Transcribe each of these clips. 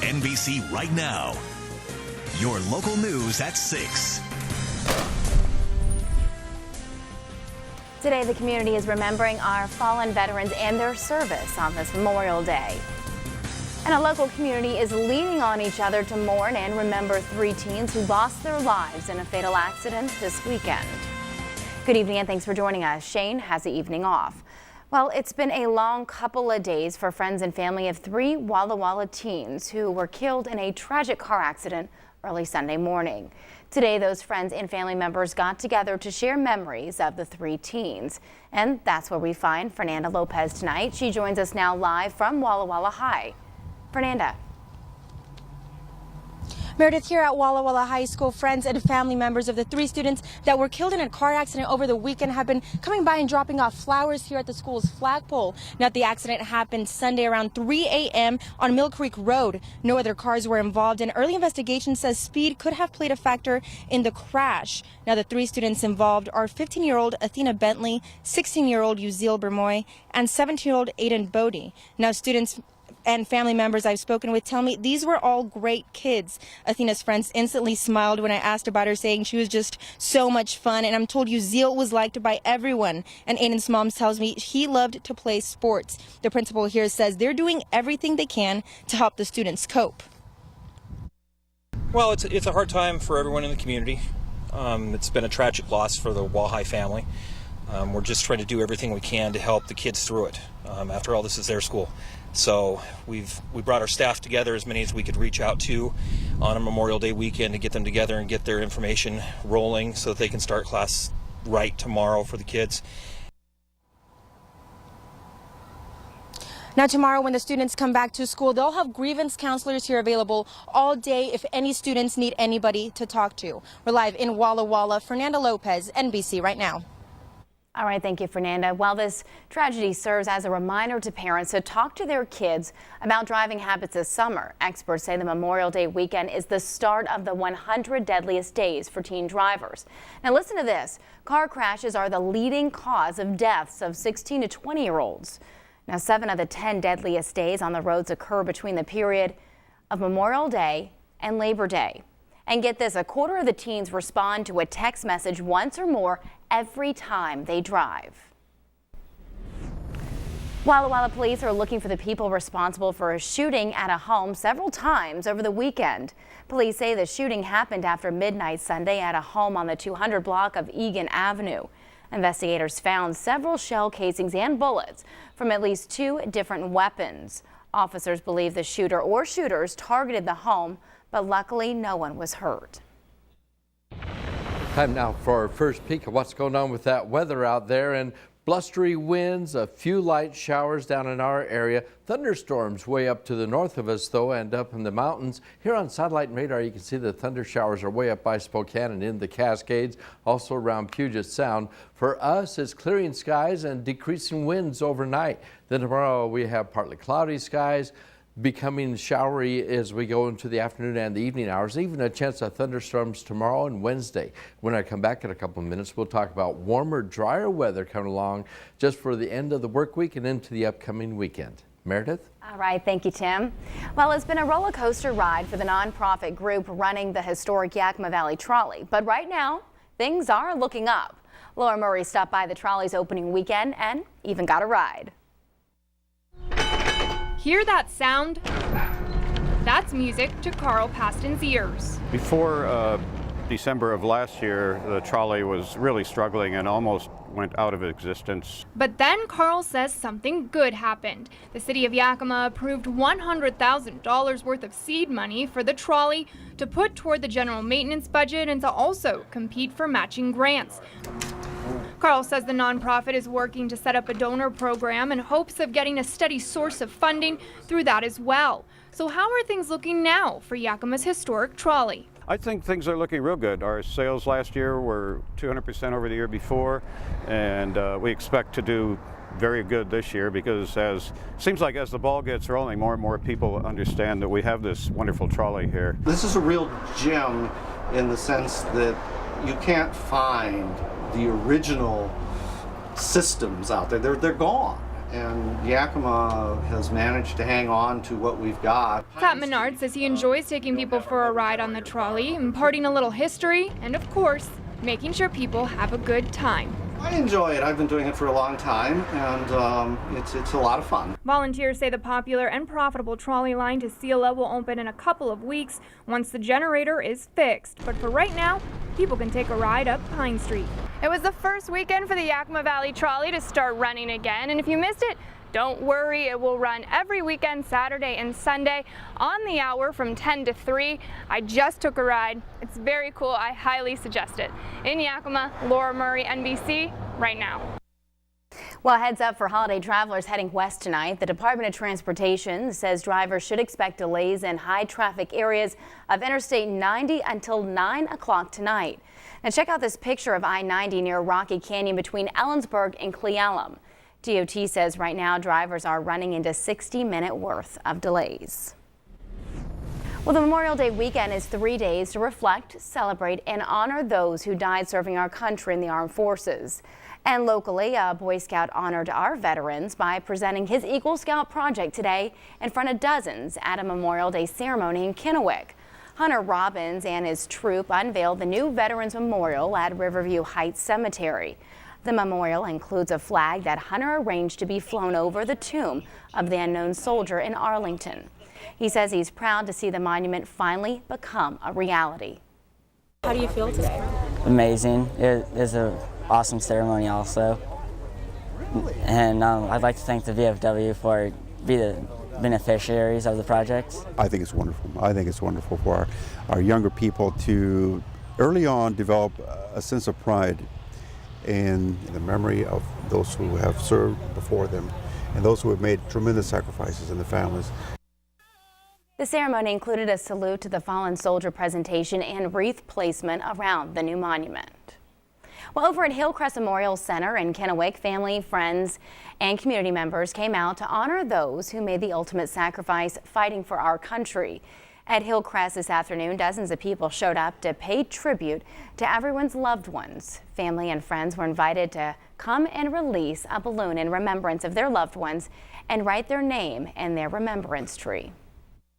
NBC Right Now. Your local news at 6. Today, the community is remembering our fallen veterans and their service on this Memorial Day. And a local community is leaning on each other to mourn and remember 3 teens who lost their lives in a fatal accident this weekend. Good evening and thanks for joining us. Shane has the evening off. Well, it's been a long couple of days for friends and family of 3 Walla Walla teens who were killed in a tragic car accident early Sunday morning. Today, those friends and family members got together to share memories of the 3 teens. And that's where we find Fernanda Lopez tonight. She joins us now live from Walla Walla High. Fernanda. Meredith, here at Walla Walla High School, friends and family members of the 3 students that were killed in a car accident over the weekend have been coming by and dropping off flowers here at the school's flagpole. Now, the accident happened Sunday around 3 a.m. on Mill Creek Road. No other cars were involved, and early investigation says speed could have played a factor in the crash. Now, the 3 students involved are 15-year-old Athena Bentley, 16-year-old Uzil Bermoy, and 17-year-old Aiden Bodie. Now, students and family members I've spoken with tell me these were all great kids. Athena's friends instantly smiled when I asked about her, saying she was just so much fun. And I'm told Uzil was liked by everyone. And Aiden's mom tells me he loved to play sports. The principal here says they're doing everything they can to help the students cope. Well, it's a hard time for everyone in the community. It's been a tragic loss for the Walla High family. We're just trying to do everything we can to help the kids through it. After all, this is their school. So we brought our staff together, as many as we could reach out to on a Memorial Day weekend, to get them together and get their information rolling so that they can start class right tomorrow for the kids. Now, tomorrow when the students come back to school, they'll have grievance counselors here available all day if any students need anybody to talk to. We're live in Walla Walla. Fernanda Lopez, NBC Right Now. All right, thank you, Fernanda. While this tragedy serves as a reminder to parents to talk to their kids about driving habits this summer, experts say the Memorial Day weekend is the start of the 100 deadliest days for teen drivers. Now listen to this. Car crashes are the leading cause of deaths of 16 to 20-year-olds. Now 7 of the 10 deadliest days on the roads occur between the period of Memorial Day and Labor Day. And get this, 1/4 of the teens respond to a text message once or more every time they drive. Walla Walla police are looking for the people responsible for a shooting at a home several times over the weekend. Police say the shooting happened after midnight Sunday at a home on the 200 block of Egan Avenue. Investigators found several shell casings and bullets from at least 2 different weapons. Officers believe the shooter or shooters targeted the home, but luckily no one was hurt. Time now for our first peek at what's going on with that weather out there, and blustery winds, a few light showers down in our area. Thunderstorms way up to the north of us, though, and up in the mountains. Here on satellite and radar, you can see the thunder showers are way up by Spokane and in the Cascades, also around Puget Sound. For us, it's clearing skies and decreasing winds overnight. Then tomorrow we have partly cloudy skies, becoming showery as we go into the afternoon and the evening hours, even a chance of thunderstorms tomorrow and Wednesday. When I come back in a couple of minutes, we'll talk about warmer, drier weather coming along just for the end of the work week and into the upcoming weekend. Meredith? All right, thank you, Tim. Well, it's been a roller coaster ride for the nonprofit group running the historic Yakima Valley Trolley, but right now things are looking up. Laura Murray stopped by the trolley's opening weekend and even got a ride. Hear that sound? That's music to Carl Paston's ears. Before December of last year, the trolley was really struggling and almost went out of existence. But then Carl says something good happened. The city of Yakima approved $100,000 worth of seed money for the trolley to put toward the general maintenance budget and to also compete for matching grants. Carl says the nonprofit is working to set up a donor program in hopes of getting a steady source of funding through that as well. So how are things looking now for Yakima's historic trolley? I think things are looking real good. Our sales last year were 200% over the year before, and we expect to do very good this year because seems like as the ball gets rolling, more and more people understand that we have this wonderful trolley here. This is a real gem in the sense that you can't find the original systems out there. They're gone. and Yakima has managed to hang on to what we've got. Pat Menard says he enjoys taking people for a ride on the trolley, imparting a little history, and of course, making sure people have a good time. I enjoy it. I've been doing it for a long time, and it's a lot of fun. Volunteers say the popular and profitable trolley line to Seala will open in a couple of weeks once the generator is fixed. But for right now, people can take a ride up Pine Street. It was the first weekend for the Yakima Valley Trolley to start running again, and if you missed it, don't worry, it will run every weekend, Saturday and Sunday, on the hour from 10 to 3. I just took a ride. It's very cool. I highly suggest it. In Yakima, Laura Murray, NBC, right now. Well, heads up for holiday travelers heading west tonight. The Department of Transportation says drivers should expect delays in high traffic areas of Interstate 90 until 9 o'clock tonight. Now check out this picture of I-90 near Rocky Canyon between Ellensburg and Cle Elum. DOT says right now drivers are running into 60-minute worth of delays. Well, the Memorial Day weekend is 3 days to reflect, celebrate, and honor those who died serving our country in the armed forces. And locally, a Boy Scout honored our veterans by presenting his Eagle Scout project today in front of dozens at a Memorial Day ceremony in Kennewick. Hunter Robbins and his troop unveiled the new Veterans Memorial at Riverview Heights Cemetery. The memorial includes a flag that Hunter arranged to be flown over the tomb of the unknown soldier in Arlington. He says he's proud to see the monument finally become a reality. How do you feel today? Amazing. It is an awesome ceremony also. And I'd like to thank the VFW for being the beneficiaries of the project. I think it's wonderful. I think it's wonderful for our younger people to early on develop a sense of pride in the memory of those who have served before them and those who have made tremendous sacrifices in the families. The ceremony included a salute to the fallen soldier presentation and wreath placement around the new monument. Well, over at Hillcrest Memorial Center in Kennewick, family, friends, and community members came out to honor those who made the ultimate sacrifice fighting for our country. At Hillcrest this afternoon, dozens of people showed up to pay tribute to everyone's loved ones. Family and friends were invited to come and release a balloon in remembrance of their loved ones and write their name in their remembrance tree.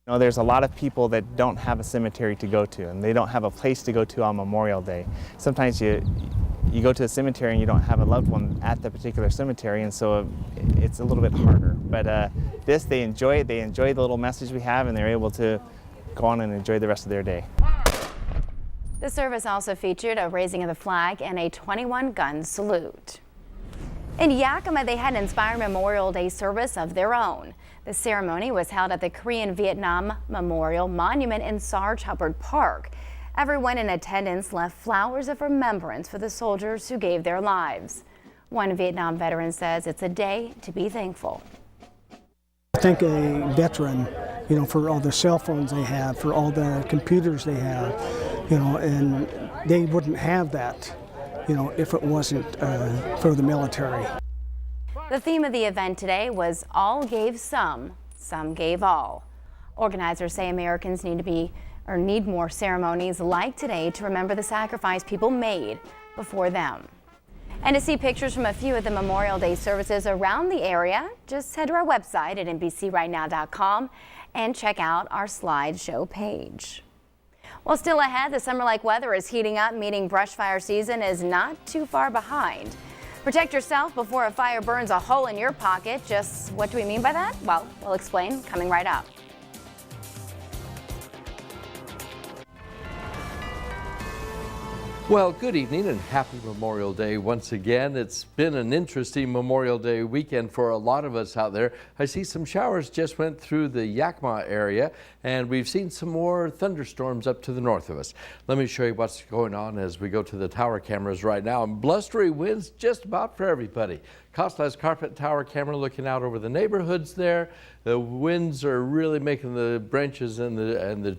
You know, there's a lot of people that don't have a cemetery to go to, and they don't have a place to go to on Memorial Day. Sometimes you go to a cemetery and you don't have a loved one at the particular cemetery, and so it's a little bit harder. But they enjoy it. They enjoy the little message we have, and they're able to go on and enjoy the rest of their day. The service also featured a raising of the flag and a 21-gun salute. In Yakima, they had an inspired Memorial Day service of their own. The ceremony was held at the Korean-Vietnam Memorial Monument in Sarge Hubbard Park. Everyone in attendance left flowers of remembrance for the soldiers who gave their lives. One Vietnam veteran says it's a day to be thankful. I think a veteran, you know, for all the cell phones they have, for all the computers they have, you know, and they wouldn't have that, you know, if it wasn't for the military. The theme of the event today was all gave some gave all. Organizers say Americans need more ceremonies like today to remember the sacrifice people made before them. And to see pictures from a few of the Memorial Day services around the area, just head to our website at NBCRightNow.com and check out our slideshow page. Well, still ahead, the summer-like weather is heating up, meaning brush fire season is not too far behind. Protect yourself before a fire burns a hole in your pocket. Just what do we mean by that? Well, we'll explain coming right up. Well, good evening and happy Memorial Day once again. It's been an interesting Memorial Day weekend for a lot of us out there. I see some showers just went through the Yakima area, and we've seen some more thunderstorms up to the north of us. Let me show you what's going on as we go to the tower cameras right now. And blustery winds just about for everybody. Costlas Carpet Tower camera looking out over the neighborhoods there. The winds are really making the branches and the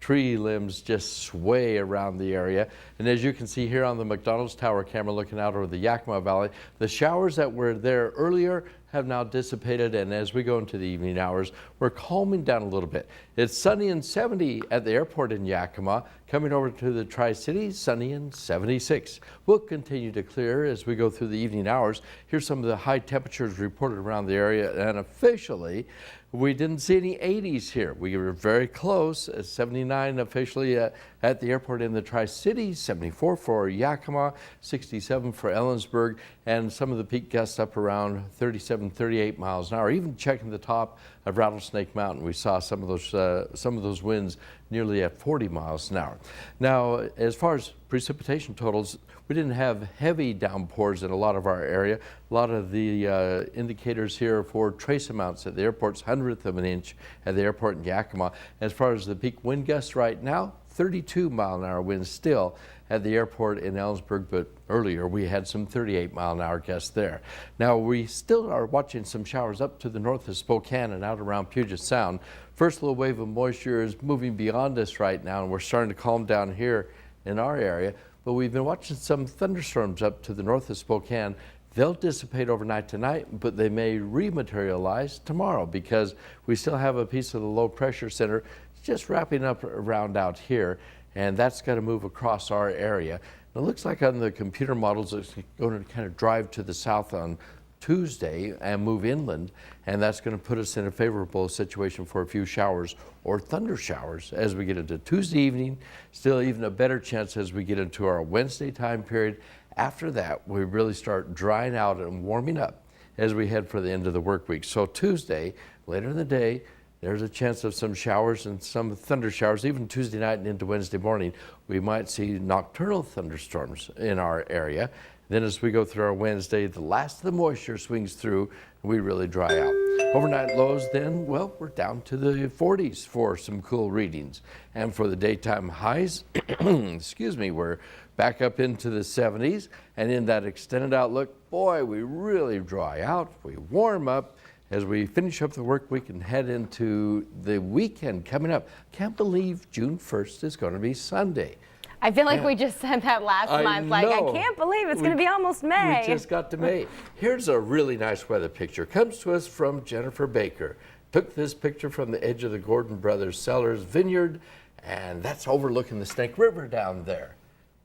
tree limbs just sway around the area. And as you can see here on the McDonald's Tower camera looking out over the Yakima Valley, the showers that were there earlier have now dissipated, and as we go into the evening hours, we're calming down a little bit. It's sunny and 70 at the airport in Yakima. Coming over to the Tri-Cities, sunny and 76. We'll continue to clear as we go through the evening hours. Here's some of the high temperatures reported around the area, and officially, we didn't see any 80s here. We were very close, 79 officially at the airport in the Tri-Cities, 74 for Yakima, 67 for Ellensburg, and some of the peak gusts up around 37, 38 miles an hour. Even checking the top of Rattlesnake Mountain, we saw some of those winds nearly at 40 miles an hour. Now, as far as precipitation totals, we didn't have heavy downpours in a lot of our area. A lot of the indicators here for trace amounts at the airport's 100th of an inch at the airport in Yakima. As far as the peak wind gusts right now, 32 mile an hour winds still at the airport in Ellensburg, but earlier we had some 38 mile an hour gusts there. Now we still are watching some showers up to the north of Spokane and out around Puget Sound. First little wave of moisture is moving beyond us right now, and we're starting to calm down here in our area, but we've been watching some thunderstorms up to the north of Spokane. They'll dissipate overnight tonight, but they may rematerialize tomorrow because we still have a piece of the low pressure center just wrapping up around out here, and that's got to move across our area. It looks like on the computer models it's going to kind of drive to the south on Tuesday and move inland, and that's going to put us in a favorable situation for a few showers or thunder showers as we get into Tuesday evening. Still even a better chance as we get into our Wednesday time period. After that, we really start drying out and warming up as we head for the end of the work week. So Tuesday, later in the day, there's a chance of some showers and some thunder showers. Even Tuesday night and into Wednesday morning, we might see nocturnal thunderstorms in our area. Then as we go through our Wednesday, the last of the moisture swings through and we really dry out. Overnight lows then, well, we're down to the 40s for some cool readings. And for the daytime highs, excuse me, we're back up into the 70s. And in that extended outlook, boy, we really dry out, we warm up as we finish up the work week and head into the weekend coming up. Can't believe June 1st is going to be Sunday. I feel like we just said that last month. Like, I can't believe it's going to be almost May. We just got to May. Here's a really nice weather picture. Comes to us from Jennifer Baker. Took this picture from the edge of the Gordon Brothers Cellars Vineyard, and that's overlooking the Snake River down there.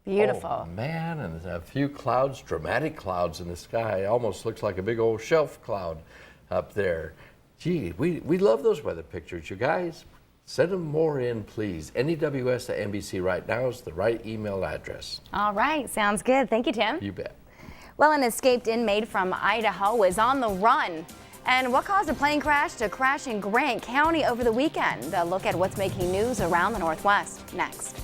Beautiful. Oh, man, and a few clouds, dramatic clouds in the sky. It almost looks like a big old shelf cloud up there. Gee, we love those weather pictures, you guys. Send them more in, please. NEWS@NBC right now is the right email address. All right, sounds good. Thank you, Tim. You bet. Well, an escaped inmate from Idaho is on the run. And what caused a plane crash to crash in Grant County over the weekend? A look at what's making news around the Northwest next.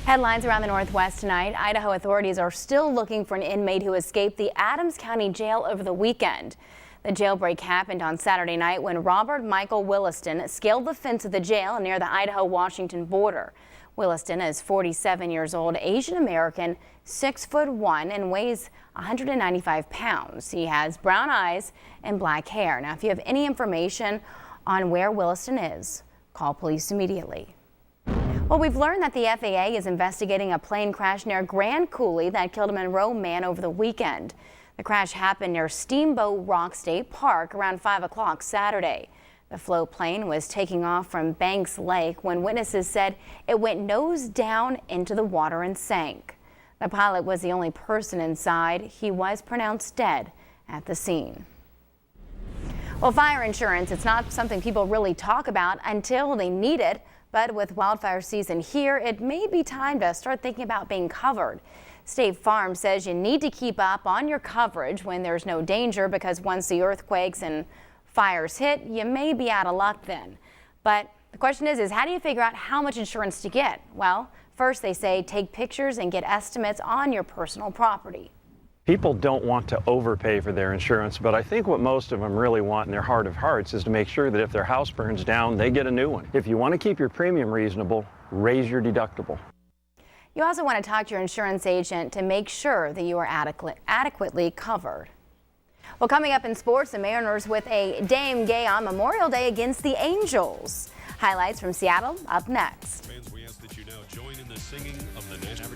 Headlines around the Northwest tonight. Idaho authorities are still looking for an inmate who escaped the Adams County Jail over the weekend. The jailbreak happened on Saturday night when Robert Michael Williston scaled the fence of the jail near the Idaho-Washington border. Williston is 47 years old, Asian American, 6'1", and weighs 195 pounds. He has brown eyes and black hair. Now, if you have any information on where Williston is, call police immediately. Well, we've learned that the FAA is investigating a plane crash near Grand Coulee that killed a Monroe man over the weekend. The crash happened near Steamboat Rock State Park around 5 o'clock Saturday. The float plane was taking off from Banks Lake when witnesses said it went nose down into the water and sank. The pilot was the only person inside. He was pronounced dead at the scene. Well, fire insurance, it's not something people really talk about until they need it. But with wildfire season here, it may be time to start thinking about being covered. State Farm says you need to keep up on your coverage when there's no danger, because once the earthquakes and fires hit, you may be out of luck then. But the question is how do you figure out how much insurance to get? Well, first they say take pictures and get estimates on your personal property. People don't want to overpay for their insurance, but I think what most of them really want in their heart of hearts is to make sure that if their house burns down, they get a new one. If you want to keep your premium reasonable, raise your deductible. You also want to talk to your insurance agent to make sure that you are adequately covered. Well, coming up in sports, the Mariners with a Dame Gay on Memorial Day against the Angels. Highlights from Seattle up next. Fans, we ask that you now join in the singing of the national.